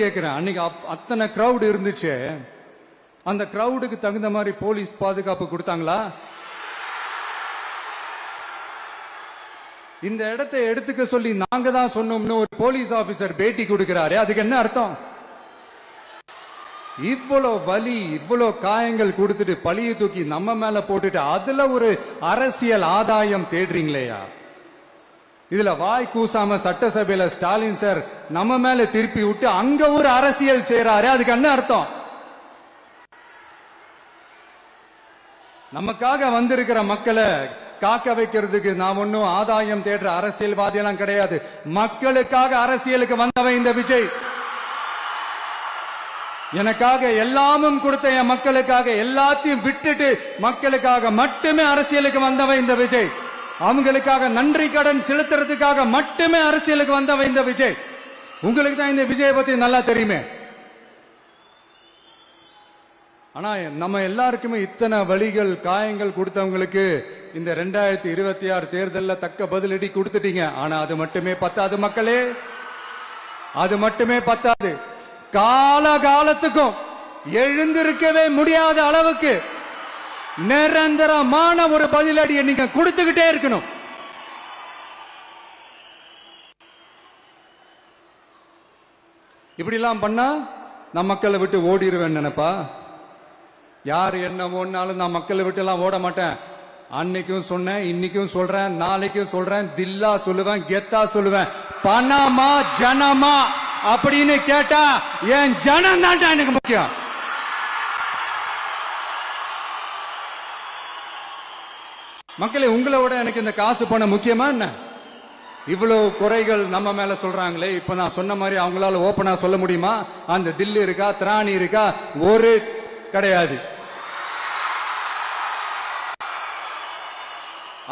கேக்குறேன், அன்னைக்கு அத்தனை கிரௌட் இருந்துச்சு, அந்த கிரௌடுக்கு தகுந்த மாதிரி போலீஸ் பாதுகாப்பு கொடுத்தாங்களா? இந்த இடத்தை எடுத்துக்க சொல்லி நாங்க தான் சொன்னோம்னு ஒரு போலீஸ் ஆபீசர் பேட்டி கொடுக்கிறாரு, அதுக்கு என்ன அர்த்தம்? இவ்வளவு வலி, இவ்வளவு காயங்கள் கொடுத்துட்டு பழிய தூக்கி நம்ம மேல போட்டுட்டு அதுல ஒரு அரசியல் ஆதாயம் தேடுறீங்களேயா? இதுல வாய் கூசாம சட்டசபையில ஸ்டாலின் சார் நம்ம மேல திருப்பி விட்டு அங்க ஒரு அரசியல் செய்யறாரு, அதுக்கு என்ன அர்த்தம்? நமக்காக வந்திருக்கிற மக்களை காக்க வைக்கிறதுக்கு நான் ஒன்னும் ஆதாயம் தேடுற அரசியல்வாதி எல்லாம் கிடையாது. மக்களுக்காக அரசியலுக்கு வந்தவன் இந்த விஜய். எனக்காக எல்லாமும் கொடுத்த என் மக்களுக்காக எல்லாத்தையும் விட்டுட்டு மக்களுக்காக மட்டுமே அரசியலுக்கு வந்தவன் இந்த விஜய். அவங்களுக்காக நன்றி கடன் செலுத்துறதுக்காக மட்டுமே அரசியலுக்கு வந்தவன் இந்த விஜய். உங்களுக்கு தான் இந்த விஜய் பத்தி நல்லா தெரியுமே. ஆனா நம்ம எல்லாருக்குமே இத்தனை வலிகள் காயங்கள் கொடுத்தவங்களுக்கு இந்த 2026 தேர்தலில் தக்க பதிலடி கொடுத்துட்டீங்க. ஆனா அது மட்டுமே பத்தாது மக்களே, அது மட்டுமே பத்தாது. காலகாலத்துக்கும் எழுந்திருக்கவே முடியாத அளவுக்கு நிரந்தரமான ஒரு பதிலடியை நீங்க கொடுத்துக்கிட்டே இருக்கணும். இப்படி எல்லாம் பண்ணா நான் மக்களை விட்டு ஓடிடுவேன் நினைப்பா? யார் என்ன ஓடினாலும் நான் மக்களை விட்டு எல்லாம் ஓட மாட்டேன். அன்னைக்கும் சொன்னேன், இன்னைக்கும் சொல்றேன், நாளைக்கும் சொல்றேன், தில்லா சொல்லுவேன், கெத்தா சொல்லுவேன். பணமா ஜனமா அப்படின்னு கேட்டா என் ஜனம் தான் எனக்கு முக்கியம். மக்களே, உங்களை விட எனக்கு இந்த காசு பணம் முக்கியமா என்ன? இவ்வளவு குறைகள் நம்ம மேல சொல்றாங்களே, இப்ப நான் சொன்ன மாதிரி அவங்களால ஓப்பனா சொல்ல முடியுமா? அந்த தில்லு இருக்கா, திராணி இருக்கா? ஒரு கிடையாது.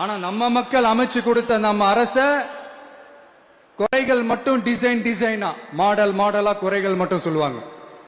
ஆனா நம்ம மக்கள் அமைச்சு கொடுத்த நம்ம அரச குறைகள் மட்டும் டிசைனா மாடலா குறைகள் மட்டும் சொல்லுவாங்க.